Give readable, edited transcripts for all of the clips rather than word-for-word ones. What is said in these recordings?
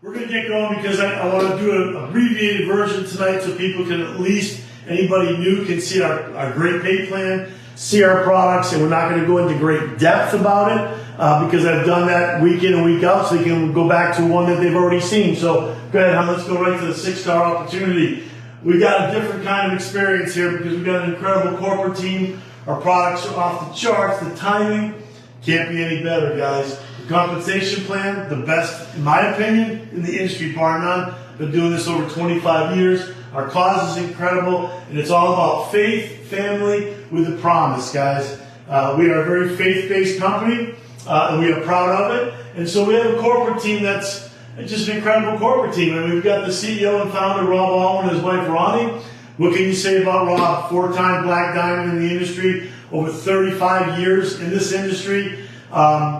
We're going to get going because I want to do an abbreviated version tonight so people can at least, anybody new can see our great pay plan, see our products, and we're not going to go into great depth about it because I've done that week in and week out so they can go back to one that they've already seen. So go ahead, hon, let's go right to the 6-star opportunity. We got a different kind of experience here because we've got an incredible corporate team. Our products are off the charts. The timing can't be any better, guys. The compensation plan, the best, in my opinion, in the industry, bar none. Been doing this over 25 years. Our cause is incredible, and it's all about faith, family, with a promise, guys. We are a very faith-based company, and we are proud of it. And so we have a corporate team that's just an incredible corporate team. And we've got the CEO and founder, Rob Allman, and his wife, Ronnie. What can you say about Rob? 4-time Black Diamond in the industry, over 35 years in this industry.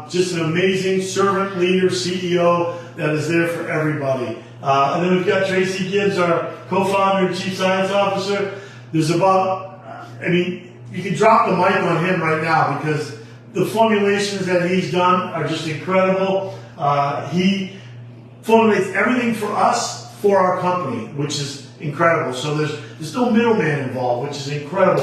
Just an amazing servant leader, CEO that is there for everybody. And then we've got Tracy Gibbs, our co-founder and chief science officer. There's about, you can drop the mic on him right now because the formulations that he's done are just incredible. He formulates everything for us, for our company, which is incredible. So there's no middleman involved, which is incredible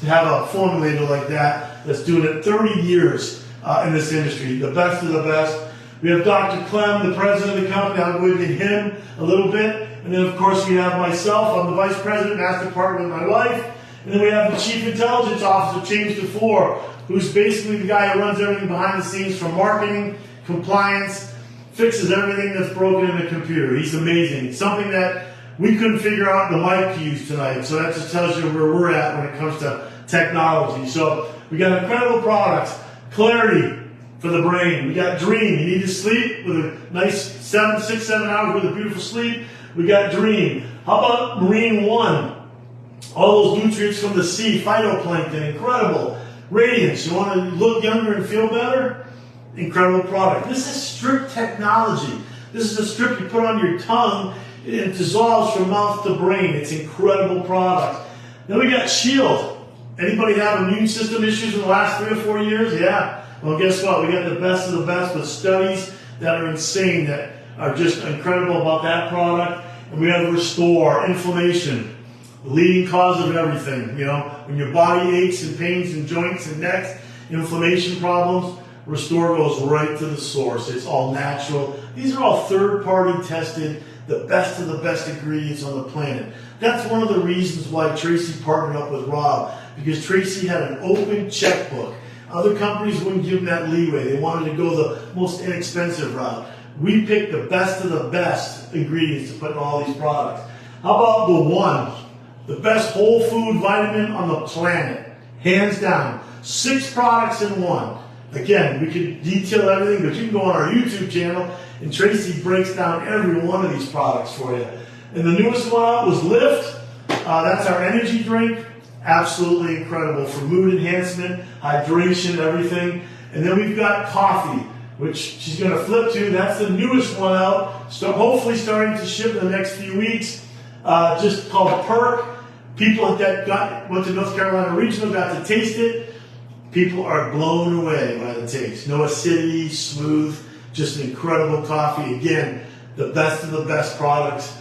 to have a formulator like that that's doing it 30 years in this industry, the best of the best. We have Dr. Clem, the president of the company. I'll go into him a little bit. And then, of course, we have myself. I'm the vice president, master partner with my wife. And then we have the chief intelligence officer, James DeFore, who's basically the guy who runs everything behind the scenes from marketing, compliance, fixes everything that's broken in the computer. He's amazing. Something that we couldn't figure out the mic to use tonight. So that just tells you where we're at when it comes to technology. So we got incredible products. Clarity for the brain. We got Dream. You need to sleep with a nice 6-7 hours with a beautiful sleep. We got Dream. How about Marine One? All those nutrients from the sea, phytoplankton, incredible. Radiance. You want to look younger and feel better? Incredible product. This is strip technology. This is a strip you put on your tongue. It dissolves from mouth to brain. It's incredible product. Then we got Shield. Anybody have immune system issues in the last 3 or 4 years? Yeah. Well, guess what? We got the best of the best with studies that are insane, that are just incredible about that product. And we have Restore, inflammation, the leading cause of everything. You know, when your body aches and pains and joints and necks, inflammation problems, Restore goes right to the source. It's all natural. These are all third-party tested, the best of the best ingredients on the planet. That's one of the reasons why Tracy partnered up with Rob, because Tracy had an open checkbook. Other companies wouldn't give them that leeway. They wanted to go the most inexpensive route. We picked the best of the best ingredients to put in all these products. How about the One? The best whole food vitamin on the planet. Hands down. 6 products in one. Again, we could detail everything, but you can go on our YouTube channel and Tracy breaks down every one of these products for you. And the newest one out was Lift. That's our energy drink. Absolutely incredible for mood enhancement, hydration, everything. And then we've got Coffee, which she's going to flip to. That's the newest one out. So hopefully starting to ship in the next few weeks. Just called Perk. People that went to North Carolina Regional got to taste it. People are blown away by the taste. No acidity, smooth, just an incredible coffee. Again, the best of the best products,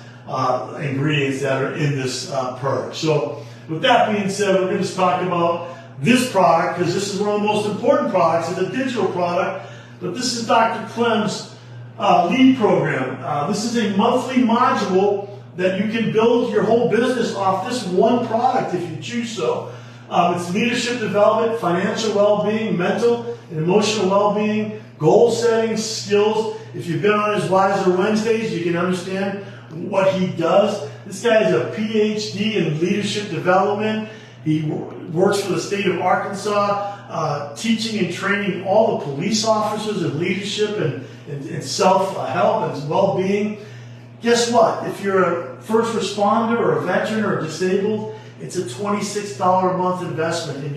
ingredients that are in this Perk. So with that being said, we're going to talk about this product because this is one of the most important products. It's a digital product, but this is Dr. Clem's lead program. This is a monthly module that you can build your whole business off this one product if you choose so. It's leadership development, financial well-being, mental and emotional well-being, goal setting, skills. If you've been on his Wiser Wednesdays, you can understand what he does. This guy is a PhD in leadership development. He works for the state of Arkansas, teaching and training all the police officers in leadership and self-help and well-being. Guess what? If you're a first responder or a veteran or disabled, it's a $26 a month investment in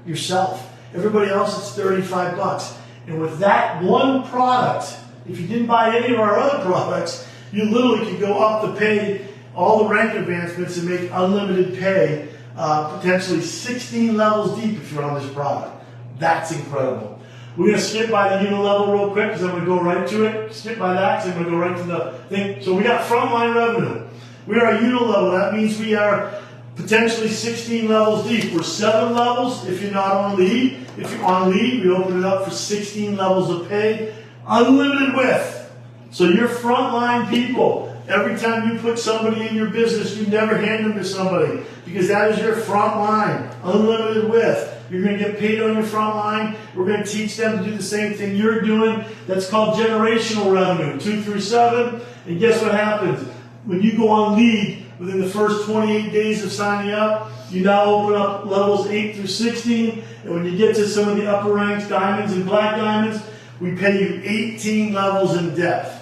yourself. Everybody else, it's $35. And with that one product, if you didn't buy any of our other products, you literally could go up the pay, all the rank advancements, and make unlimited pay, potentially 16 levels deep if you're on this product. That's incredible. We're going to skip by the unit level real quick because I'm going to go right to it. Skip by that because I'm going to go right to the thing. So we got frontline revenue. We are a unit level. That means we are potentially 16 levels deep. We're 7 levels if you're not on lead. If you're on lead, we open it up for 16 levels of pay. Unlimited width. So you're frontline people. Every time you put somebody in your business, you never hand them to somebody because that is your front line. Unlimited width. You're going to get paid on your front line. We're going to teach them to do the same thing you're doing. That's called generational revenue, 2 through 7. And guess what happens? When you go on lead within the first 28 days of signing up, you now open up levels 8 through 16. And when you get to some of the upper ranks, diamonds and black diamonds, we pay you 18 levels in depth.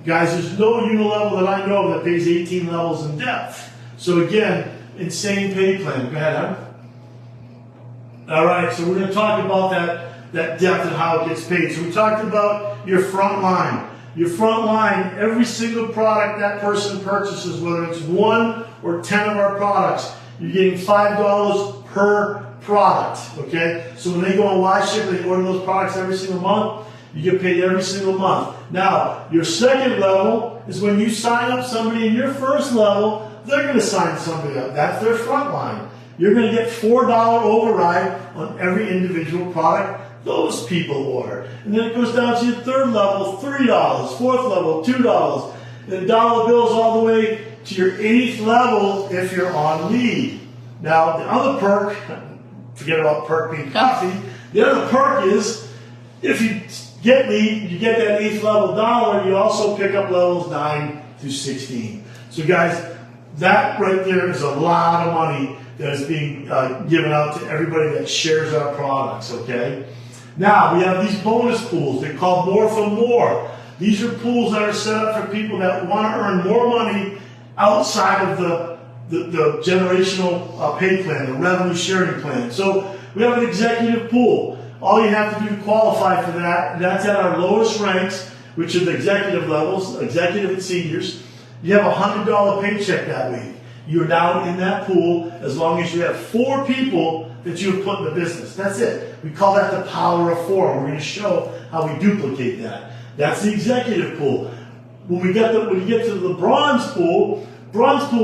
Guys, there's no unit level that I know of that pays 18 levels in depth. So again, insane pay plan. Go ahead, Adam. All right, so we're going to talk about that depth and how it gets paid. So we talked about your front line. Your front line, every single product that person purchases, whether it's 1 or 10 of our products, you're getting $5 per product, okay? So when they go on live ship, they order those products every single month, you get paid every single month. Now, your second level is when you sign up somebody in your first level, they're going to sign somebody up. That's their front line. You're going to get $4 override on every individual product those people order. And then it goes down to your third level, $3, fourth level, $2, and dollar bills all the way to your 8th level if you're on lead. Now, the other perk, forget about perk being coffee, the other perk is if you get lead, you get that 8th level dollar, you also pick up levels 9 through 16. So guys, that right there is a lot of money that is being given out to everybody that shares our products, okay? Now, we have these bonus pools. They're called More for More. These are pools that are set up for people that want to earn more money outside of the generational pay plan, the revenue sharing plan. So we have an executive pool. All you have to do to qualify for that, that's at our lowest ranks, which are the executive levels, executive and seniors. You have a $100 paycheck that week. You're now in that pool as long as you have 4 people that you have put in the business. That's it. We call that the power of 4. We're going to show how we duplicate that. That's the executive pool. When you get to the bronze pool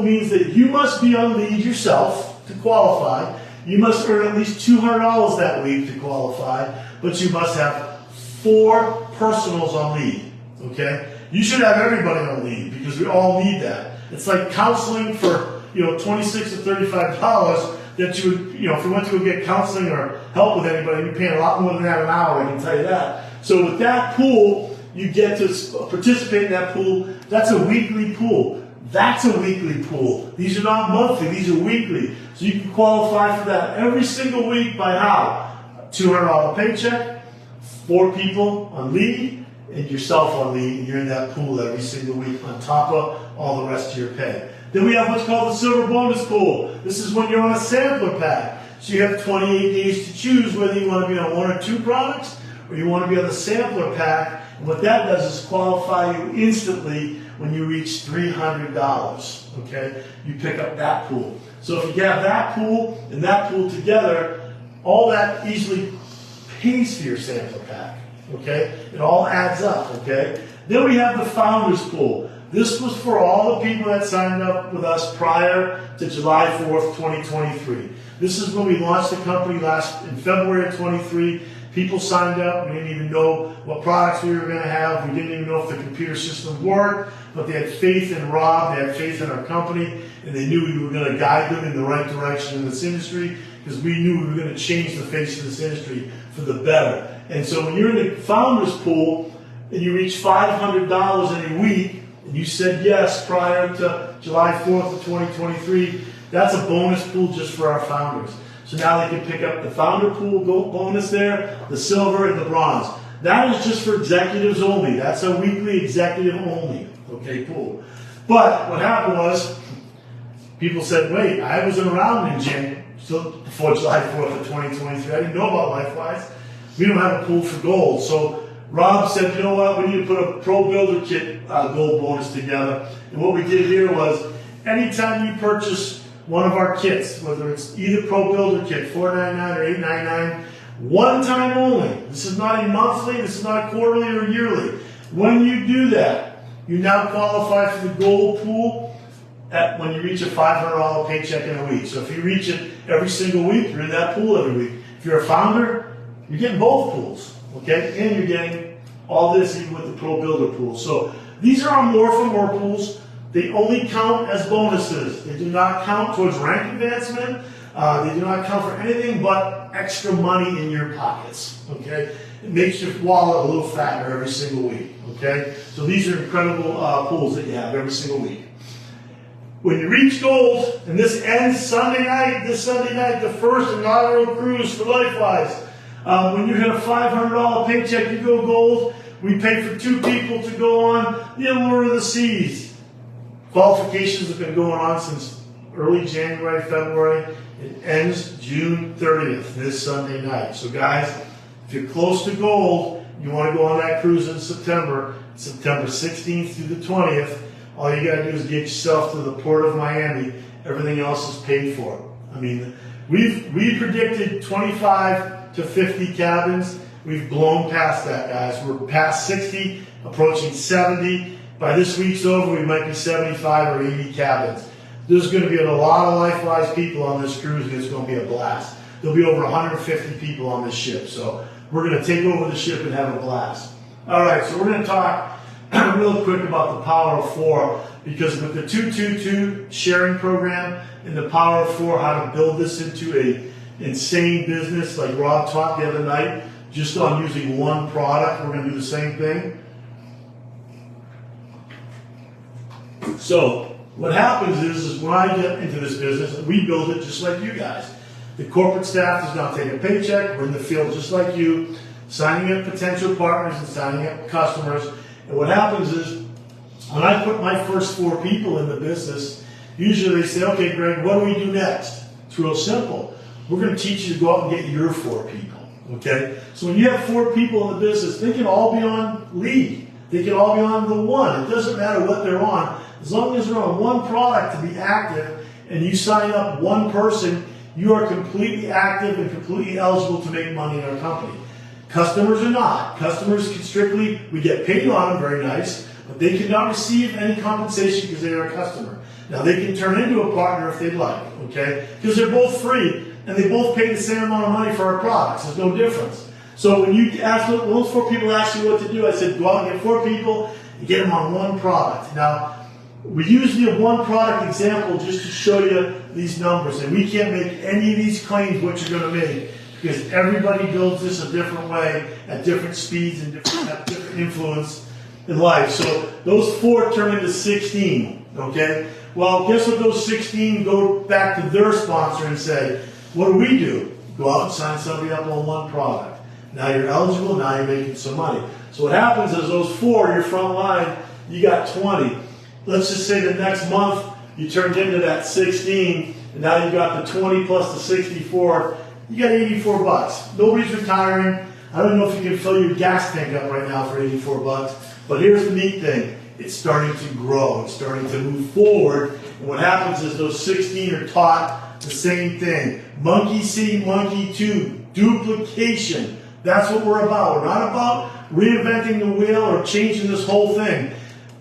means that you must be on lead yourself to qualify. You must earn at least $200 that week to qualify, but you must have 4 personals on lead. Okay? You should have everybody on lead because we all need that. It's like counseling for $26 or $35 that you would, if you went to go get counseling or help with anybody, you're paying a lot more than that an hour, I can tell you that. So with that pool, you get to participate in that pool. That's a weekly pool. That's a weekly pool. These are not monthly, these are weekly. So you can qualify for that every single week by how? $200 paycheck, 4 people on lead, and yourself on lead, and you're in that pool every single week on top of all the rest of your pay. Then we have what's called the silver bonus pool. This is when you're on a sampler pack. So you have 28 days to choose whether you want to be on 1 or 2 products or you want to be on the sampler pack. And what that does is qualify you instantly when you reach $300. Okay? You pick up that pool. So if you have that pool and that pool together, all that easily pays for your sampler pack. Okay? It all adds up. Okay? Then we have the founders pool. This was for all the people that signed up with us prior to July 4th, 2023. This is when we launched the company in February of 23. People signed up. We didn't even know what products we were going to have. We didn't even know if the computer system worked, but they had faith in Rob. They had faith in our company, and they knew we were going to guide them in the right direction in this industry because we knew we were going to change the face of this industry for the better. And so when you're in the founders pool and you reach $500 in a week, and you said yes prior to July 4th of 2023, that's a bonus pool just for our founders. So now they can pick up the founder pool bonus there, the silver and the bronze. That is just for executives only. That's a weekly executive only, pool. But what happened was, people said, wait, I wasn't around in January, so before July 4th of 2023. I didn't know about LifeWise. We don't have a pool for gold. So Rob said, you know what, we need to put a Pro Builder Kit gold bonus together. And what we did here was, anytime you purchase one of our kits, whether it's either Pro Builder Kit, $4.99 or $8.99, One time only. This is not a monthly, this is not a quarterly or yearly. When you do that, you now qualify for the gold pool when you reach a $500 paycheck in a week. So if you reach it every single week, you're in that pool every week. If you're a founder, you're getting both pools, okay? And you're getting all this even with the Pro Builder pool. So these are our more for more pools. They only count as bonuses. They do not count towards rank advancement. They do not count for anything but extra money in your pockets, okay? It makes your wallet a little fatter every single week, okay? So these are incredible pools that you have every single week. When you reach gold, and this ends Sunday night, the first inaugural cruise for LifeWise. When you hit a $500 paycheck, you go gold. We pay for 2 people to go on the Allure of the Seas. Qualifications have been going on since early January, February. It ends June 30th, this Sunday night. So guys, if you're close to gold, you want to go on that cruise in September 16th through the 20th. All you got to do is get yourself to the port of Miami. Everything else is paid for. I mean, we predicted 25 to 50 cabins. We've blown past that, guys. We're past 60, approaching 70. By this week's over, we might be 75 or 80 cabins. There's going to be a lot of LifeWise people on this cruise, and it's going to be a blast. There'll be over 150 people on this ship, so we're going to take over the ship and have a blast. All right, so we're going to talk real quick about the Power of 4, because with the 222 sharing program and the Power of 4, how to build this into a insane business like Rob taught the other night, just on using one product, we're going to do the same thing. So what happens is when I get into this business, we build it just like you guys. The corporate staff does not take a paycheck. We're in the field just like you, signing up potential partners and signing up customers. And what happens is, when I put my first 4 people in the business, usually they say, okay, Greg, what do we do next? It's real simple. We're going to teach you to go out and get your 4 people, okay? So when you have 4 people in the business, they can all be on lead. They can all be on the one. It doesn't matter what they're on. As long as they're on one product to be active and you sign up one person, you are completely active and completely eligible to make money in our company. Customers are not. Customers can strictly, we get paid on them, very nice, but they cannot receive any compensation because they are a customer. Now they can turn into a partner if they'd like, okay? Because they're both free and they both pay the same amount of money for our products. There's no difference. So when you ask those 4 people ask you what to do, I said go out and get 4 people and get them on one product. Now, we use the one product example just to show you these numbers, and we can't make any of these claims what you're going to make, because everybody builds this a different way, at different speeds and have different influence in life. So those 4 turn into 16, okay? Well, guess what? Those 16 go back to their sponsor and say, what do? Go out and sign somebody up on one product. Now you're eligible, now you're making some money. So what happens is those 4, your front line, you got 20. Let's just say the next month you turned into that 16, and now you got the 20 plus the 64, you got 84 bucks. Nobody's retiring. I don't know if you can fill your gas tank up right now for 84 bucks, but here's the neat thing. It's starting to grow. It's starting to move forward. And what happens is those 16 are taught the same thing. Monkey see, monkey do. Duplication. That's what we're about. We're not about reinventing the wheel or changing this whole thing.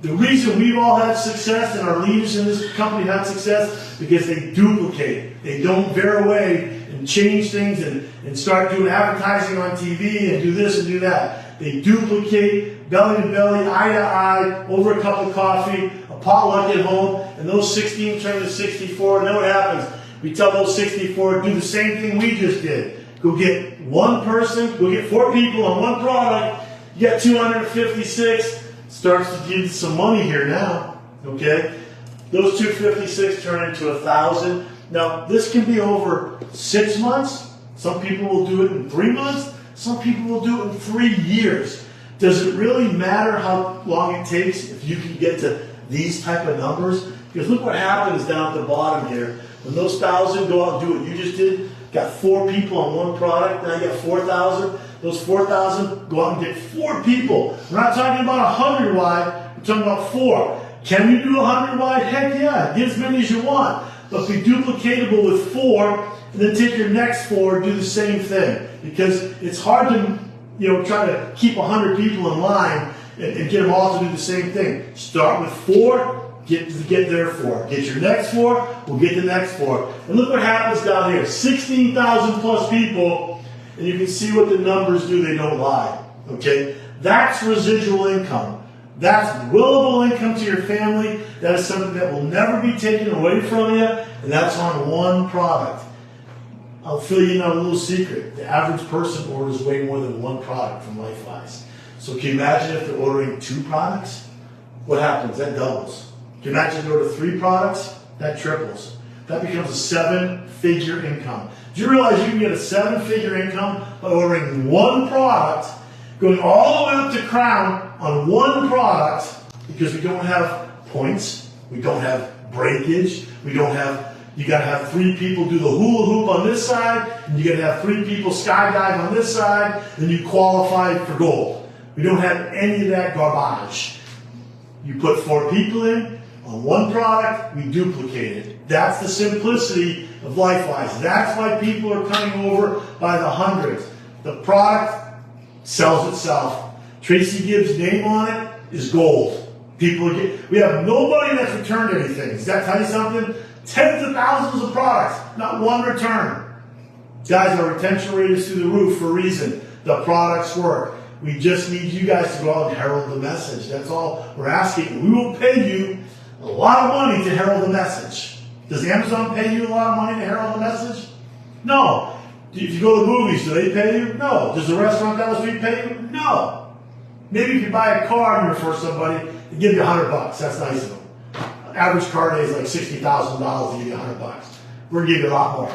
The reason we've all had success and our leaders in this company had success because they duplicate. They don't veer away and change things and start doing advertising on TV and do this and do that. They duplicate belly to belly, eye to eye, over a cup of coffee, a potluck at home, and those 16 turn to 64. And then what happens? We tell those 64, do the same thing we just did. Go get one person, go get 4 people on one product, you got 256. Starts to give you some money here now, okay? Those 256 turn into 1,000. Now, this can be over 6 months. Some people will do it in 3 months. Some people will do it in 3 years. Does it really matter how long it takes if you can get to these type of numbers? Because look what happens down at the bottom here. When those 1,000 go out and do what you just did, got 4 people on one product, now you got 4,000. Those 4,000 go out and get 4 people. We're not talking about 100 wide, we're talking about 4. Can you do 100 wide? Heck yeah, get as many as you want. but be duplicatable with 4, and then take your next 4 and do the same thing. Because it's hard to, try to keep 100 people in line and get them all to do the same thing. Start with 4, get their 4. Get your next 4, we'll get the next 4. And look what happens down here. 16,000 plus people, and you can see what the numbers do. They don't lie. Okay? That's residual income. That's willable income to your family. That is something that will never be taken away from you, and that's on one product. I'll fill you in on a little secret. The average person orders way more than one product from LifeWise. So can you imagine if they're ordering 2 products? What happens? That doubles. Can you imagine if they order 3 products? That triples. That becomes a 7-figure income. Do you realize you can get a 7-figure income by ordering 1 product, going all the way up to Crown on 1 product, because we don't have points, we don't have breakage, we don't have, you got to have 3 people do the hula hoop on this side, and you got to have 3 people skydive on this side, then you qualify for gold. We don't have any of that garbage. You put 4 people in on 1 product, we duplicate it. That's the simplicity of LifeWise. That's why people are coming over by the hundreds. The product sells itself. Tracy Gibbs' name on it is gold. We have nobody that's returned anything. Does that tell you something? Tens of thousands of products, not 1 return. Guys, our retention rate is through the roof for a reason. The products work. We just need you guys to go out and herald the message. That's all we're asking. We will pay you a lot of money to herald the message. Does Amazon pay you a lot of money to herald the message? No. If you go to the movies, do they pay you? No. Does the restaurant down the street pay you? No. Maybe you can buy a car and refer somebody and give you $100. That's nice of them. Average car day is like $60,000 to give you $100. We're going to give you a lot more.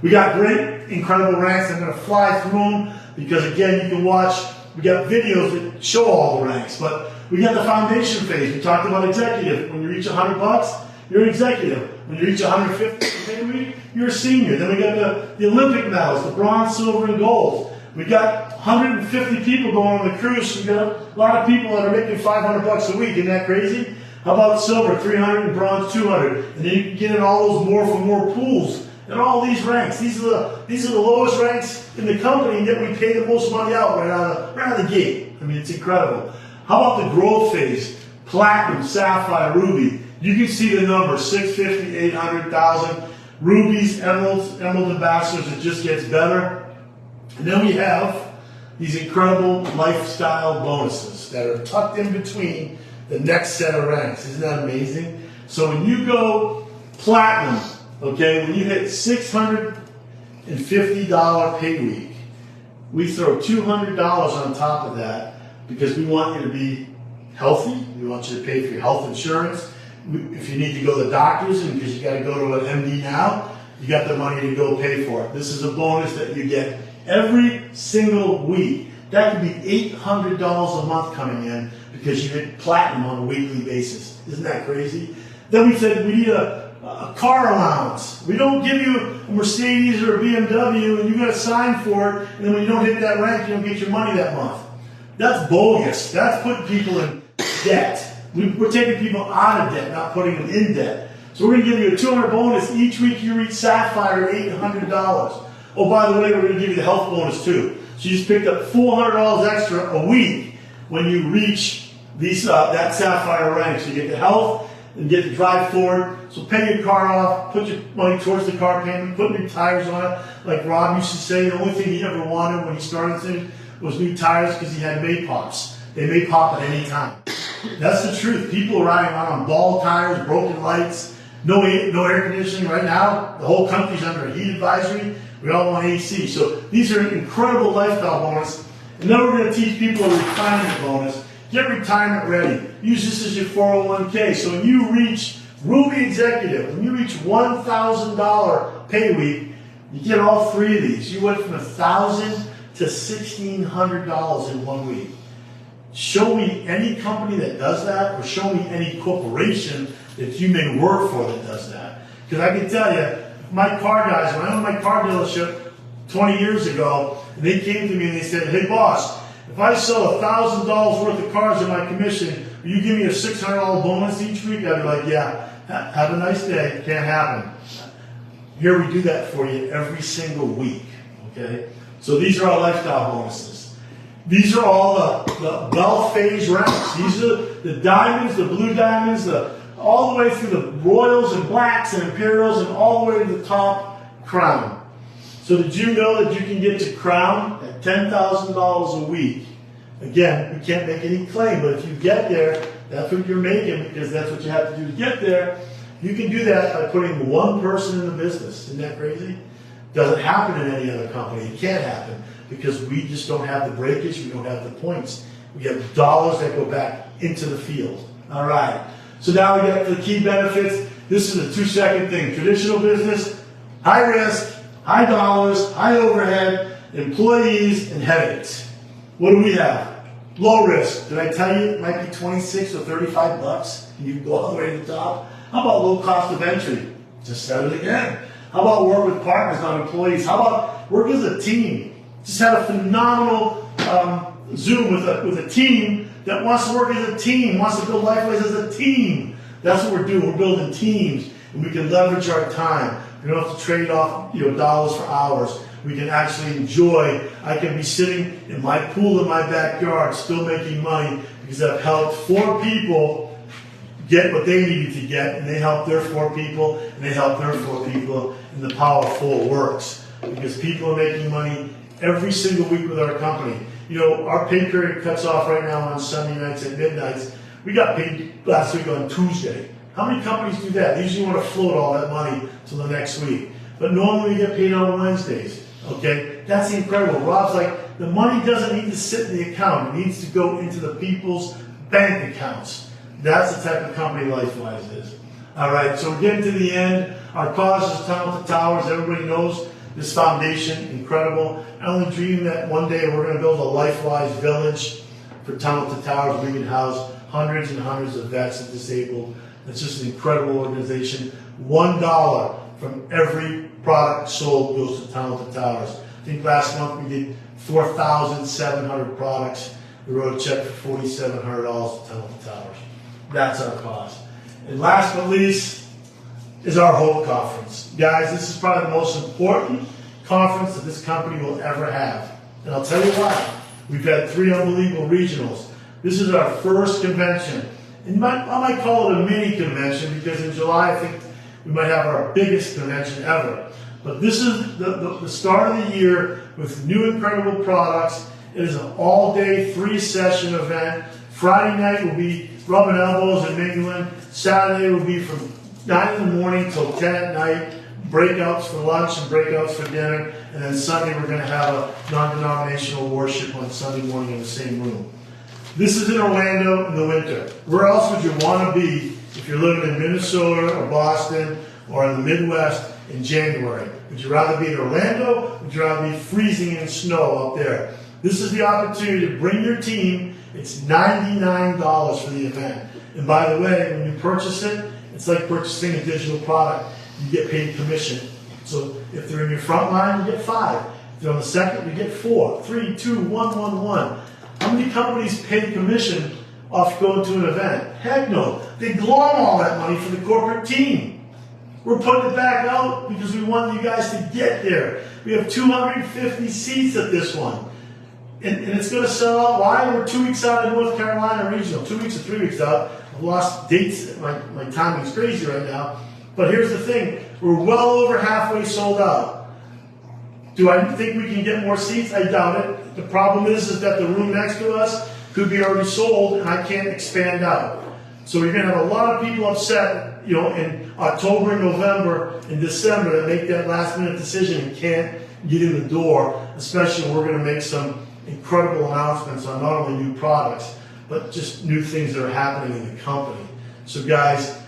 We got great, incredible ranks. I'm going to fly through them because, again, you can watch. We got videos that show all the ranks, but we got the foundation phase. We talked about executive. When you reach $100, you're an executive. When you reach $150, you're a senior. Then we got the Olympic medals, the bronze, silver, and gold. We got 150 people going on the cruise. We got a lot of people that are making $500 a week. Isn't that crazy? How about silver, 300, and bronze, 200? And then you can get in all those more for more pools and all these ranks. These are the lowest ranks in the company, and yet we pay the most money out right out of the gate. I mean, it's incredible. How about the growth phase? Platinum, sapphire, ruby. You can see the numbers, 650, 800, 1,000. Rubies, emeralds, emerald ambassadors. It just gets better. And then we have these incredible lifestyle bonuses that are tucked in between the next set of ranks. Isn't that amazing? So when you go platinum, okay, when you hit $650 pay week, we throw $200 on top of that because we want you to be healthy. We want you to pay for your health insurance. If you need to go to the doctors and because you got to go to an MD now, you got the money to go pay for it. This is a bonus that you get every single week. That could be $800 a month coming in because you hit platinum on a weekly basis. Isn't that crazy? Then we said we need a car allowance. We don't give you a Mercedes or a BMW and you got to sign for it, and then when you don't hit that rank, you don't get your money that month. That's bogus. That's putting people in debt. We're taking people out of debt, not putting them in debt. So we're going to give you a $200 bonus each week you reach sapphire at $800. Oh, by the way, we're going to give you the health bonus too. So you just picked up $400 extra a week when you reach these that sapphire rank. So you get the health and get to drive forward. So pay your car off, put your money towards the car payment, put new tires on it. Like Rob used to say, the only thing he ever wanted when he started things was new tires because he had May pops. They may pop at any time. That's the truth. People are riding around on bald tires, broken lights, no air conditioning right now. The whole country's under a heat advisory. We all want AC. So these are incredible lifestyle bonus. And then we're going to teach people a retirement bonus. Get retirement ready. Use this as your 401k. So when you reach Ruby Executive, when you reach $1,000 pay week, you get all 3 of these. You went from $1,000 to $1,600 in 1 week. Show me any company that does that, or show me any corporation that you may work for that does that. Because I can tell you, my car guys, when I owned my car dealership 20 years ago, and they came to me and they said, hey boss, if I sell $1,000 worth of cars in my commission, will you give me a $600 bonus each week? I'd be like, yeah, have a nice day. Can't happen. Here we do that for you every single week, okay? So these are our lifestyle bonuses. These are all the Bell Phase ranks. These are the diamonds, the blue diamonds, all the way through the royals and blacks and imperials and all the way to the top crown. So did you know that you can get to crown at $10,000 a week? Again, we can't make any claim, but if you get there, that's what you're making because that's what you have to do to get there. You can do that by putting one person in the business. Isn't that crazy? Doesn't happen in any other company. It can't happen because we just don't have the breakage. We don't have the points. We have dollars that go back into the field. All right. So now we got the key benefits. This is a 2-second thing. Traditional business, high risk, high dollars, high overhead, employees, and headaches. What do we have? Low risk. Did I tell you it might be 26 or 35 bucks and you can go all the way to the top? How about low cost of entry? Just said it again. How about work with partners, not employees? How about work as a team? Just had a phenomenal Zoom with a team that wants to work as a team, wants to build LifeWise as a team. That's what we're doing. We're building teams, and we can leverage our time. We don't have to trade off dollars for hours. We can actually enjoy. I can be sitting in my pool in my backyard still making money because I've helped 4 people get what they needed to get, and they helped their 4 people, and they helped their 4 people, and the power of 4 works. Because people are making money every single week with our company. Our pay period cuts off right now on Sunday nights at midnights. We got paid last week on Tuesday. How many companies do that? They usually want to float all that money till the next week. But normally we get paid on Wednesdays. Okay? That's incredible. Rob's like, the money doesn't need to sit in the account. It needs to go into the people's bank accounts. That's the type of company LifeWise is. All right, so we're getting to the end. Our cause is Tunnel to Towers. Everybody knows this foundation, incredible. I only dream that one day we're going to build a LifeWise village for Tunnel to Towers. We can house hundreds and hundreds of vets and disabled. It's just an incredible organization. $1 from every product sold goes to Tunnel to Towers. I think last month we did 4,700 products. We wrote a check for $4,700 to Tunnel to Towers. That's our cost. And last but least is our Hope Conference. Guys, this is probably the most important conference that this company will ever have. And I'll tell you why. We've had 3 unbelievable regionals. This is our first convention. And I might call it a mini convention because in July I think we might have our biggest convention ever. But this is the start of the year with new incredible products. It is an all-day 3-session event. Friday night will be rubbing elbows and mingling. Saturday will be from 9 in the morning till 10 at night. Breakouts for lunch and breakouts for dinner. And then Sunday we're going to have a non-denominational worship on Sunday morning in the same room. This is in Orlando in the winter. Where else would you want to be if you're living in Minnesota or Boston or in the Midwest in January? Would you rather be in Orlando? Would you rather be freezing in snow up there? This is the opportunity to bring your team. It's $99 for the event. And by the way, when you purchase it, it's like purchasing a digital product. You get paid commission. So if they're in your front line, you get 5. If they're on the second, you get 4. 3, 2, 1, 1, 1. How many companies pay commission off going to an event? Heck no. They glom all that money for the corporate team. We're putting it back out because we want you guys to get there. We have 250 seats at this one. And it's going to sell out. Why? We're 2 weeks out of North Carolina Regional. 2 weeks or 3 weeks out. I've lost dates. My timing's crazy right now. But here's the thing. We're well over halfway sold out. Do I think we can get more seats? I doubt it. The problem is that the room next to us could be already sold and I can't expand out. So you're going to have a lot of people upset, in October and November and December that make that last minute decision and can't get in the door, especially when we're going to make some incredible announcements on not only new products, but just new things that are happening in the company. So guys,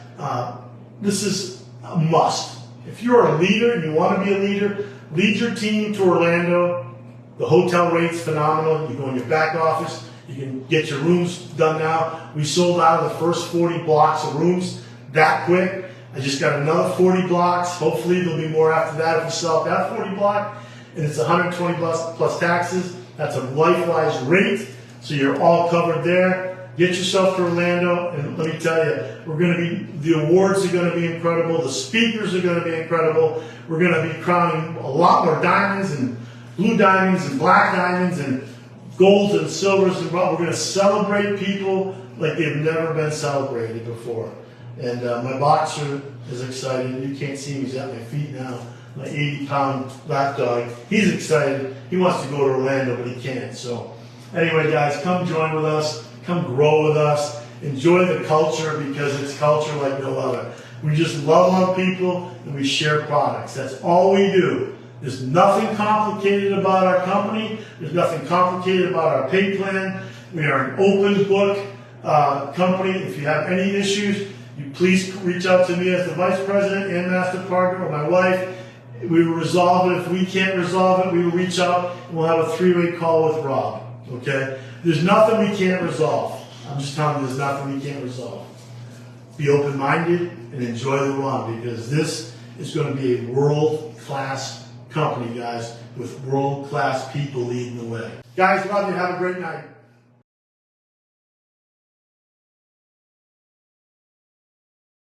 this is a must. If you're a leader and you want to be a leader, lead your team to Orlando. The hotel rate's phenomenal. You go in your back office. You can get your rooms done now. We sold out of the first 40 blocks of rooms that quick. I just got another 40 blocks. Hopefully there'll be more after that if we sell out that 40 block. And it's 120 plus taxes. That's a LifeWise rate. So you're all covered there. Get yourself to Orlando, and let me tell you, the awards are going to be incredible. The speakers are going to be incredible. We're going to be crowning a lot more diamonds and blue diamonds and black diamonds and golds and silvers. And we're going to celebrate people like they've never been celebrated before. And my boxer is excited. You can't see him. He's at my feet now. My 80-pound lapdog. He's excited. He wants to go to Orlando, but he can't. So anyway, guys, come join with us. Come grow with us. Enjoy the culture because it's culture like no other. We just love on people and we share products. That's all we do. There's nothing complicated about our company. There's nothing complicated about our pay plan. We are an open book company. If you have any issues, you please reach out to me as the vice president and master partner or my wife. We will resolve it. If we can't resolve it, we will reach out and we'll have a three-way call with Rob. Okay? There's nothing we can't resolve. I'm just telling you, there's nothing we can't resolve. Be open-minded and enjoy the run because this is going to be a world-class company, guys, with world-class people leading the way. Guys, love you. Have a great night.